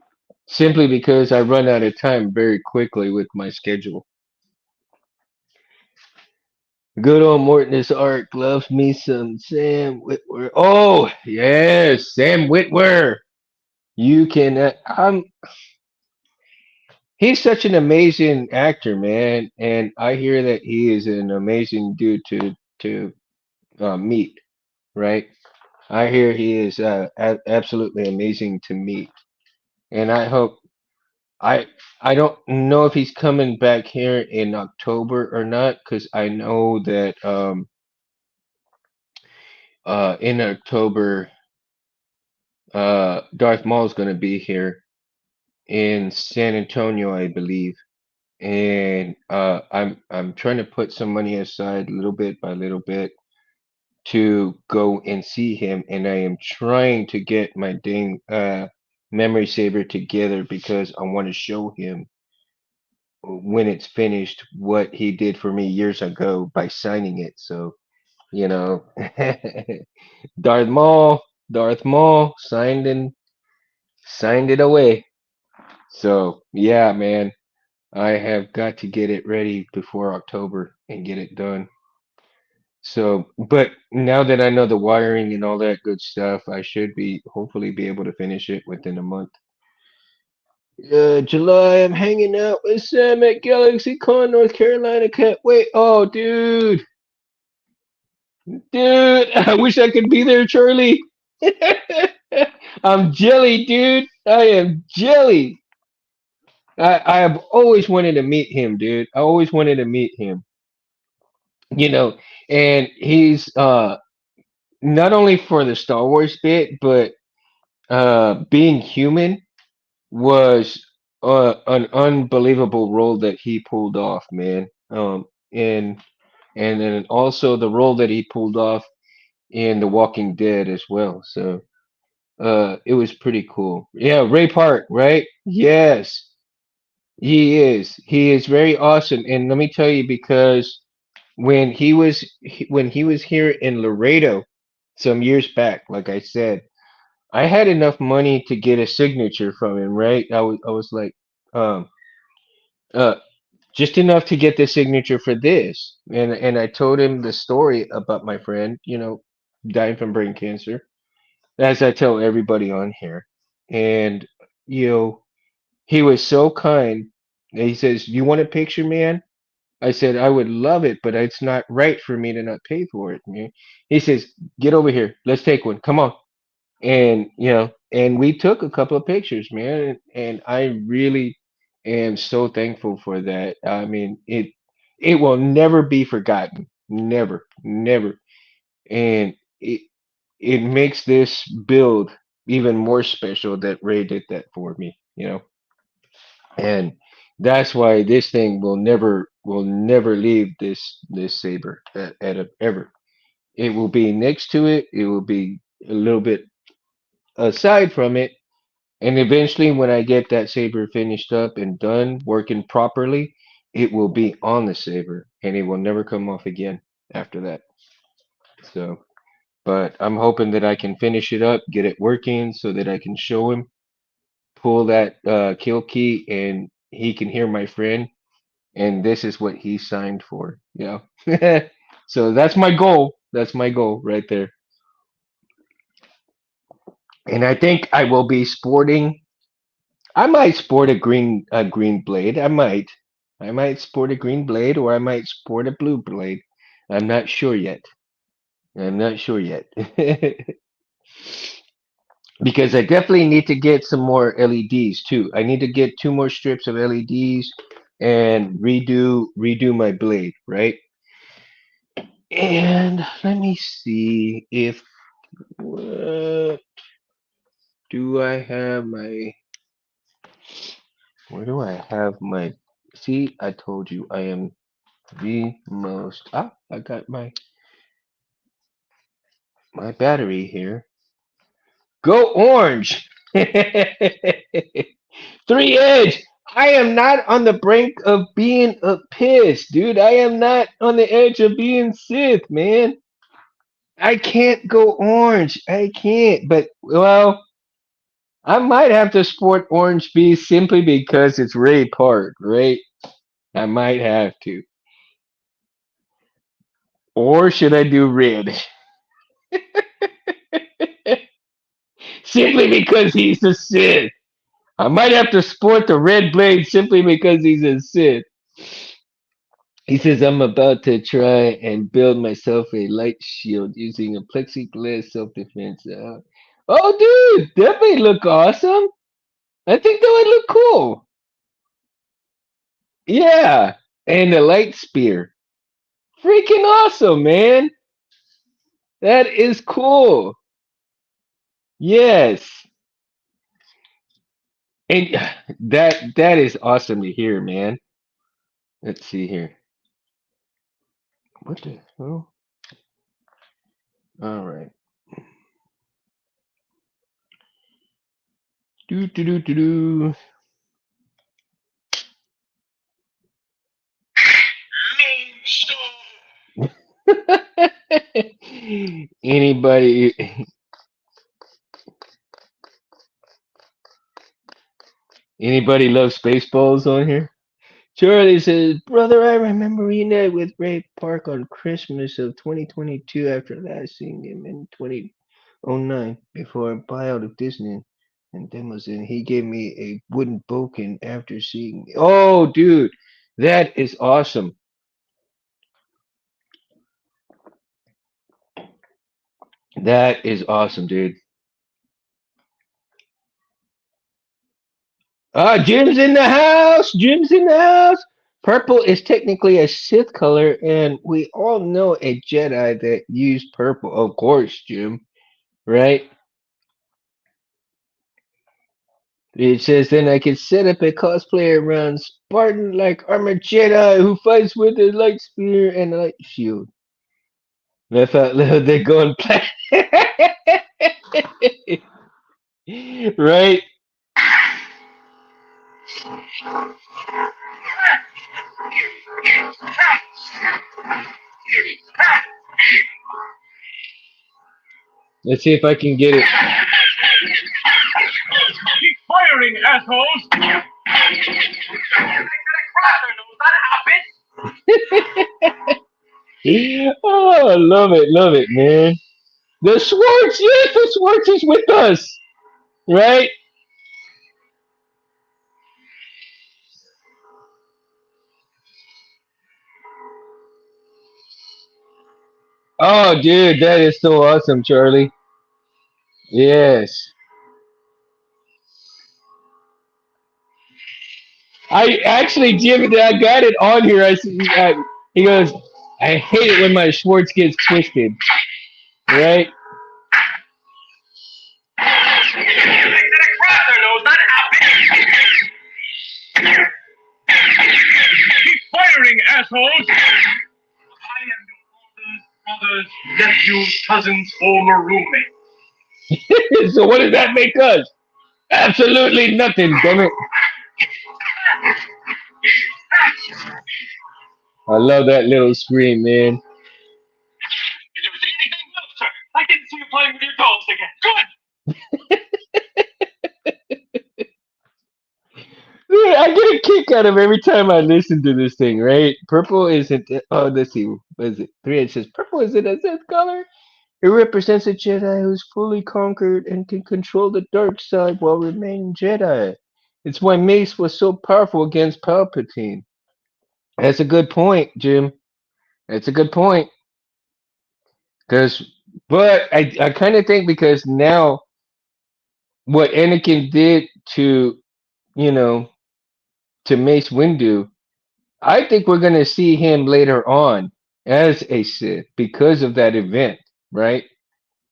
simply because I run out of time very quickly with my schedule. Good old Morton's Art loves me some Sam Witwer. Oh, yes, Sam Witwer. You can. He's such an amazing actor, man, and I hear that he is an amazing dude to meet. Right? I hear he is absolutely amazing to meet, and I hope I I don't know if he's coming back here in October or not, because I know that in October Darth Maul is going to be here in San Antonio, I believe, and I'm trying to put some money aside little bit by little bit to go and see him, and I am trying to get my dang memory saver together because I want to show him when it's finished what he did for me years ago by signing it. So, you know, Darth Maul, Darth Maul signed it away. So, yeah, man, I have got to get it ready before October and get it done. So, but now that I know the wiring and all that good stuff, I should be hopefully be able to finish it within a month. July, I'm hanging out with Sam at Galaxy Con, North Carolina. Can't wait. Oh, dude, I wish I could be there, Charlie. I'm jelly, dude. I am jelly. I have always wanted to meet him, dude. I always wanted to meet him. You know, and he's not only for the Star Wars bit, but being human was an unbelievable role that he pulled off, man. And then also the role that he pulled off in The Walking Dead as well. So it was pretty cool. Yeah, Ray Park, right? Yes, he is. He is very awesome. And let me tell you, because when he was here in Laredo some years back, like I said, I had enough money to get a signature from him, right? I was like, um, uh, just enough to get the signature for this, and I told him the story about my friend, dying from brain cancer, as I tell everybody on here, and you know, he was so kind. And he says, "You want a picture, man?" I said, "I would love it, but it's not right for me to not pay for it." Man. He says, "Get over here. Let's take one. Come on." And we took a couple of pictures, man, and I really am so thankful for that. I mean, it will never be forgotten. Never, never. And it makes this build even more special that Ray did that for me. And that's why this thing will never leave this saber ever. It will be next to it. It will be a little bit aside from it. And eventually, when I get that saber finished up and done working properly, it will be on the saber and it will never come off again after that. So, but I'm hoping that I can finish it up, get it working so that I can show him, pull that kill key, and he can hear my friend. And this is what he signed for. So that's my goal. That's my goal right there. And I think I will be sporting. I might sport a green blade. I might sport a green blade, or I might sport a blue blade. I'm not sure yet. I'm not sure yet. Because I definitely need to get some more LEDs too. I need to get two more strips of LEDs and redo my blade, right? And let me see if what do I have my where do I have my see, I told you I am the most. I got my battery here. Go orange. 3 Edge. I am not on the brink of being a piss, dude. I am not on the edge of being Sith, man. I can't go orange. I can't. But well, I might have to sport orange beast simply because it's Ray Park, right? I might have to. Or should I do red? Simply because he's a Sith. I might have to sport the red blade simply because he's a Sith. He says, I'm about to try and build myself a light shield using a plexiglass self defense. Oh, dude, that may look awesome. I think that would look cool. Yeah, and the light spear. Freaking awesome, man. That is cool. Yes. And that is awesome to hear, man. Let's see here. What the hell? All right. Do do do do do. Anybody anybody love Spaceballs on here? Charlie says, "Brother, I remember reuniting with Ray Park on Christmas of 2022 after last seeing him in 2009 before a buyout of Disney and demos, and he gave me a wooden boken after seeing me." Oh, dude, that is awesome. That is awesome, dude. Ah, Jim's in the house. Jim's in the house. Purple is technically a Sith color, and we all know a Jedi that used purple. Of course, Jim. Right? It says then I can set up a cosplayer around Spartan like armored Jedi who fights with a light spear and a light shield. Left out loud, they're going black. Right? Let's see if I can get it. Keep firing, assholes! Oh, I love it, man. The Schwartz, yes, the Schwartz is with us, right? Oh, dude, that is so awesome, Charlie. Yes. I actually, Jim, I got it on here. He goes, I hate it when my Schwartz gets twisted, right? Keep firing, assholes! I am your father's nephew, cousin's former roommate. So what does that make us? Absolutely nothing, damn it. I love that little scream, man. Did you see anything? No, sir. I didn't see you playing with your dolls again. Good! Dude, I get a kick out of every time I listen to this thing, right? Purple isn't. Oh, let's see. What is it? Three. It says purple isn't a Sith color. It represents a Jedi who's fully conquered and can control the dark side while remaining Jedi. It's why Mace was so powerful against Palpatine. That's a good point, Jim. That's a good point. Because, but I kind of think because now what Anakin did to, you know, to Mace Windu, I think we're going to see him later on as a Sith because of that event, right?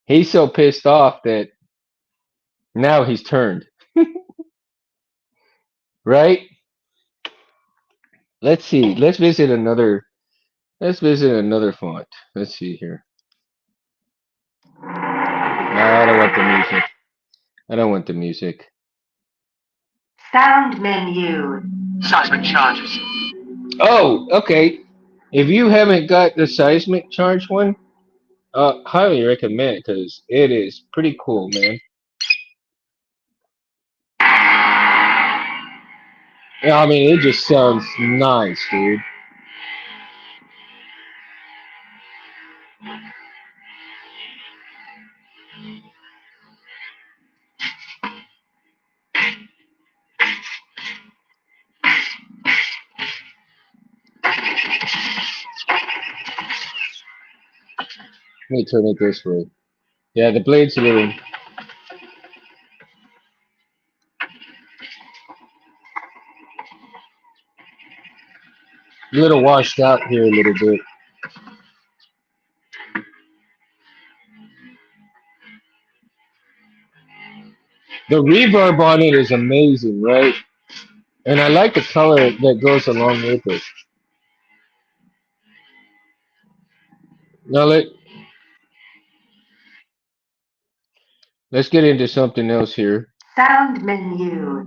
He's so pissed off that now he's turned, right? Let's see. Let's visit another. Let's visit another font. Let's see here. No, I don't want the music. I don't want the music. Sound menu. Seismic charges. Oh, okay. If you haven't got the seismic charge one, highly recommend it because it is pretty cool, man. Yeah, I mean, it just sounds nice, dude. Let me turn it this way. Yeah, the blade's a little washed out here a little bit. The reverb on it is amazing, right? And I like the color that goes along with it. Now let's get into something else here. Sound menu.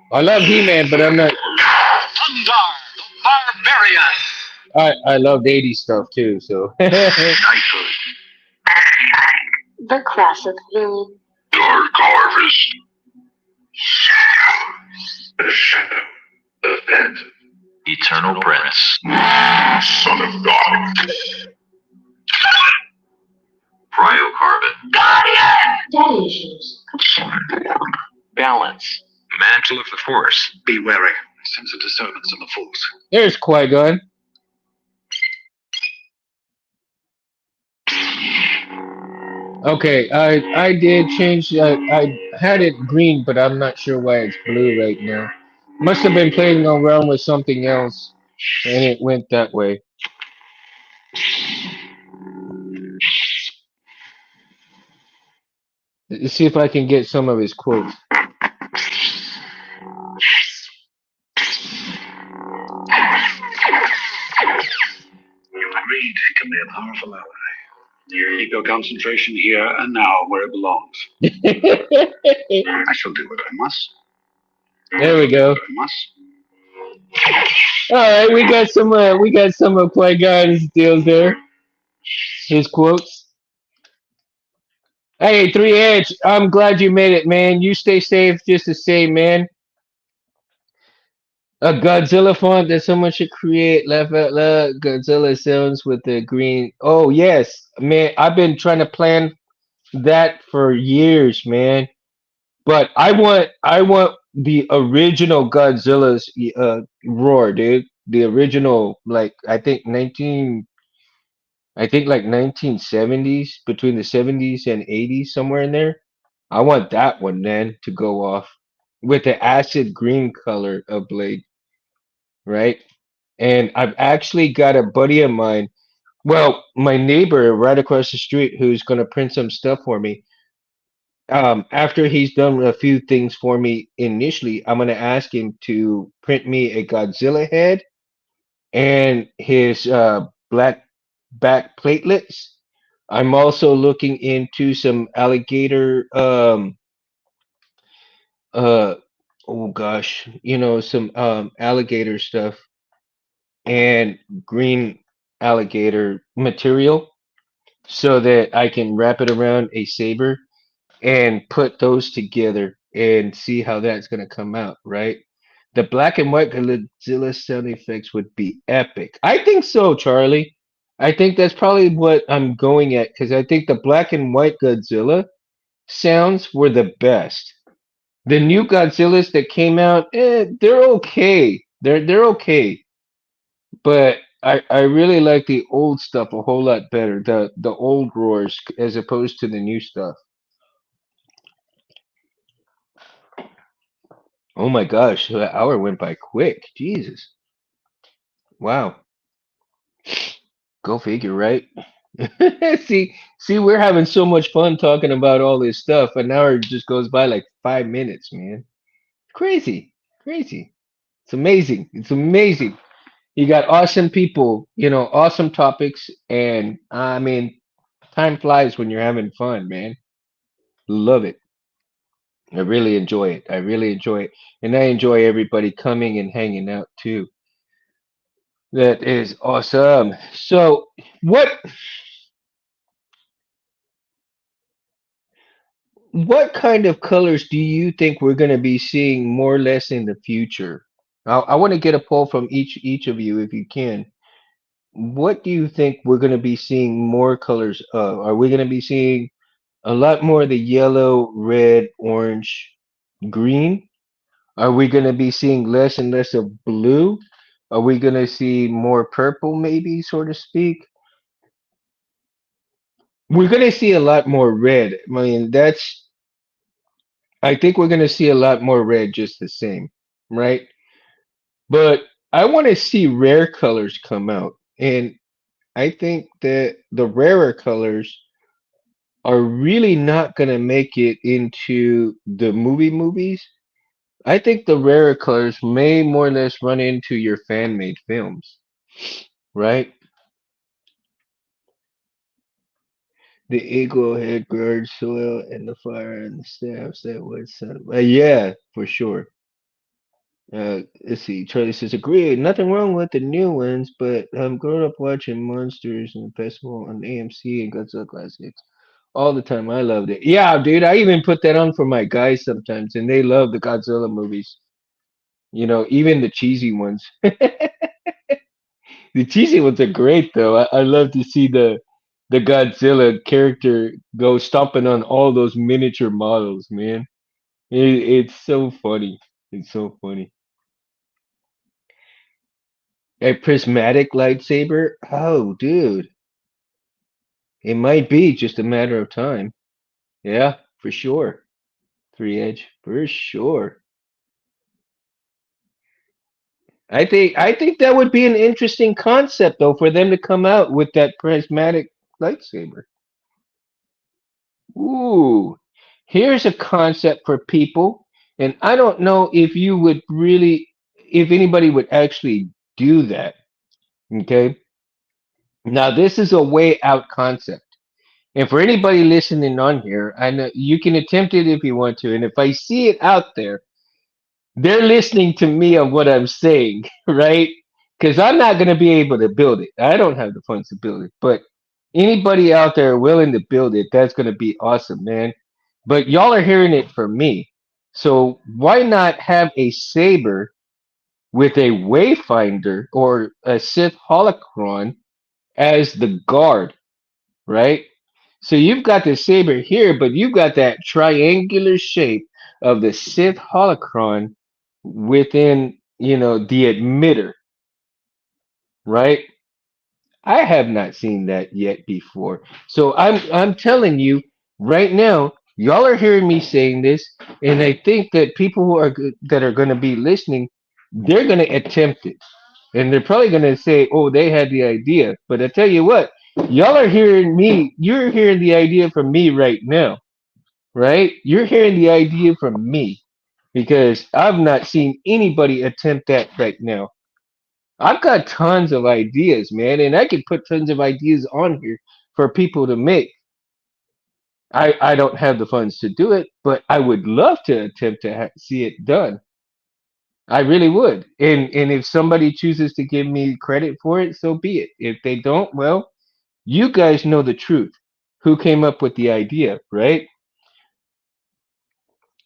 I love He-Man, but I'm not. Thundar, the barbarian. I love 80s stuff too. So Knighthood. The classic villain. Dark Harvest. The shadow. The phantom. Eternal Prince. Son of God. Cryocarbon. Daddy issues. Balance. Mantle of the Force. Be wary. Sense a disturbance in the Force. There's Qui Gon. Okay, I did change. I had it green, but I'm not sure why it's blue right now. Must have been playing around with something else, and it went that way. Let's see if I can get some of his quotes. You agreed it can be a powerful ally. Keep your concentration here and now where it belongs. I shall do what I must. There we go. I must. All right, we got some of Qui Gon's deals there. His quotes. Hey, Three Edge, I'm glad you made it, man. You stay safe, just the same, man. A Godzilla font that someone should create. Laugh out loud. Godzilla sounds with the green. Oh yes, man. I've been trying to plan that for years, man. But I want the original Godzilla's roar, dude. The original, like I think like 1970s, between the 70s and 80s, somewhere in there. I want that one then to go off with the acid green color of Blade, right? And I've actually got a buddy of mine, well, my neighbor right across the street who's going to print some stuff for me. After he's done a few things for me initially, I'm going to ask him to print me a Godzilla head and his black back platelets. I'm also looking into some alligator uh oh gosh, some alligator stuff and green alligator material so that I can wrap it around a saber and put those together and see how that's going to come out, right? The black and white Godzilla sound effects would be epic. I think so, Charlie. I think that's probably what I'm going at because I think the black and white Godzilla sounds were the best. The new Godzillas that came out, they're okay. They're okay, but I really like the old stuff a whole lot better. The old roars as opposed to the new stuff. Oh my gosh, the hour went by quick. Jesus. Wow. Go figure, right? see, we're having so much fun talking about all this stuff. An hour just goes by like 5 minutes, man. Crazy. Crazy. It's amazing. It's amazing. You got awesome people, awesome topics, and I mean, time flies when you're having fun, man. Love it. I really enjoy it. I really enjoy it. And I enjoy everybody coming and hanging out too. That is awesome. So, what kind of colors do you think we're going to be seeing more or less in the future? I want to get a poll from each of you if you can. What do you think we're going to be seeing more colors of? Are we going to be seeing a lot more of the yellow, red, orange, green? Are we going to be seeing less and less of blue? Are we going to see more purple, maybe, so to speak? We're going to see a lot more red. I mean, I think we're going to see a lot more red just the same, right? But I want to see rare colors come out. And I think that the rarer colors are really not going to make it into the movies. I think the rarer colors may more or less run into your fan made films, right? The eagle head guards soil and the fire and the staffs that would set. Yeah, for sure. Let's see. Charlie says, agree. Nothing wrong with the new ones, but growing up watching Monsters and the Festival on AMC and Godzilla Classics. all the time. I loved it. Yeah, dude. I even put that on for my guys sometimes, and they love the Godzilla movies. Even the cheesy ones. The cheesy ones are great though. I love to see the Godzilla character go stomping on all those miniature models, man. It's so funny. It's so funny. A prismatic lightsaber? Oh, dude. It might be just a matter of time. Yeah, for sure. Three edge, for sure. I think that would be an interesting concept though for them to come out with that prismatic lightsaber. Ooh, here's a concept for people, and I don't know if anybody would actually do that. Okay, now this is a way out concept, and for anybody listening on here, I know you can attempt it if you want to, and if I see it out there, they're listening to me on what I'm saying, right? Because I'm not going to be able to build it. I don't have the funds to build it, but anybody out there willing to build it, that's going to be awesome, man. But y'all are hearing it from me. So why not have a saber with a wayfinder or a Sith holocron as the guard, right? So you've got the saber here, but you've got that triangular shape of the Sith holocron within, the emitter, right? I have not seen that yet before. So I'm telling you right now, y'all are hearing me saying this, and I think that people that are going to be listening, they're going to attempt it, and they're probably going to say, "Oh, they had the idea." But I tell you what, y'all are hearing me. You're hearing the idea from me right now, right? You're hearing the idea from me because I've not seen anybody attempt that right now. I've got tons of ideas, man, and I could put tons of ideas on here for people to make. I don't have the funds to do it, but I would love to attempt to see it done. I really would. And if somebody chooses to give me credit for it, so be it. If they don't, well, you guys know the truth. Who came up with the idea, right?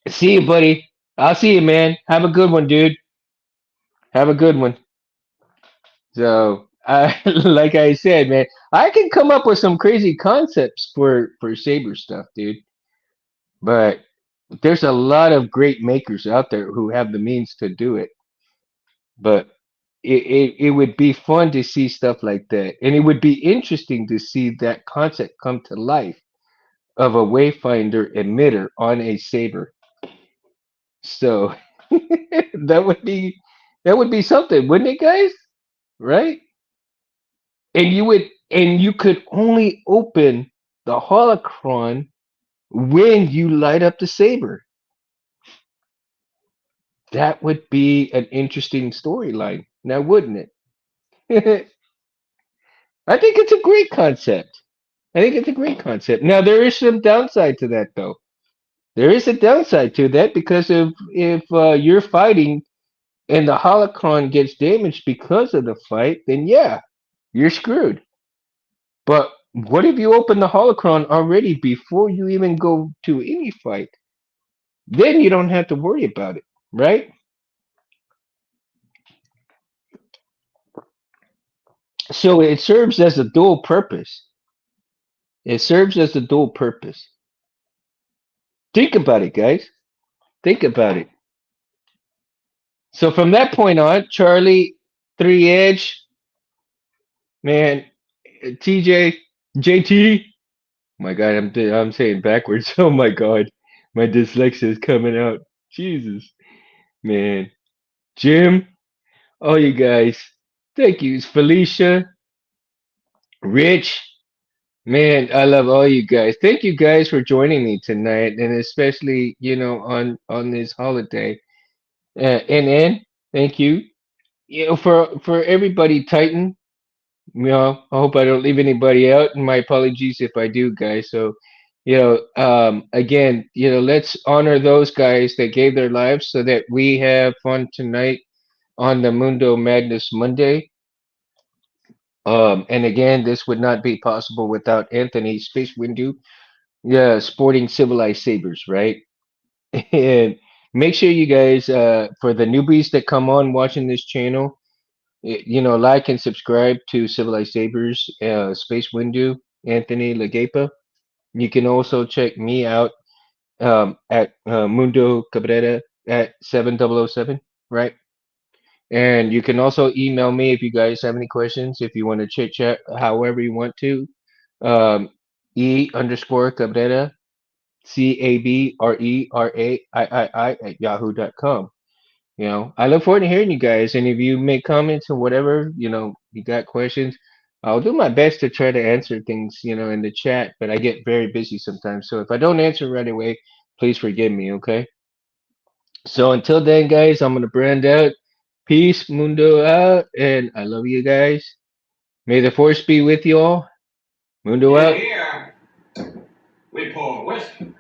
See you, buddy. I'll see you, man. Have a good one, dude. Have a good one. So, like I said, man, I can come up with some crazy concepts for saber stuff, dude. But there's a lot of great makers out there who have the means to do it. But it would be fun to see stuff like that, and it would be interesting to see that concept come to life of a wayfinder emitter on a saber. So that would be that would be something, wouldn't it, guys? Right? And you could only open the holocron when you light up the saber. That would be an interesting storyline, now wouldn't it? I think it's a great concept. I think it's a great concept. Now there is some downside to that though. There is a downside to that because if you're fighting and the holocron gets damaged because of the fight, then yeah, you're screwed. But what if you open the holocron already before you even go to any fight? Then you don't have to worry about it, right? So it serves as a dual purpose. It serves as a dual purpose. Think about it, guys. Think about it. So from that point on, Charlie, Three Edge, man, TJ, JT. My God, I'm saying backwards. Oh my God, my dyslexia is coming out. Jesus, man, Jim, all you guys. Thank you, Felicia, Rich. Man, I love all you guys. Thank you guys for joining me tonight, and especially on this holiday. And thank you. For everybody, Titan. I hope I don't leave anybody out, and my apologies if I do, guys. So, again, let's honor those guys that gave their lives so that we have fun tonight on the Mundo Madness Monday. And again, this would not be possible without Anthony Space Windu Yeah, sporting civilized sabers, right? And make sure you guys, for the newbies that come on watching this channel, like and subscribe to Civilized Sabers, Space Windu, Anthony Legepa. You can also check me out at Mundo Cabrera at 7007, right? And you can also email me if you guys have any questions, if you want to chit chat, however you want to. Um, E_Cabrera, CABRERAIII at yahoo.com. I look forward to hearing you guys. And if you make comments or whatever, you got questions, I'll do my best to try to answer things, in the chat, but I get very busy sometimes. So if I don't answer right away, please forgive me, okay? So until then, guys, I'm going to brand out. Peace, Mundo out, and I love you guys. May the force be with you all. Mundo Here, out. here, we pour whiskey.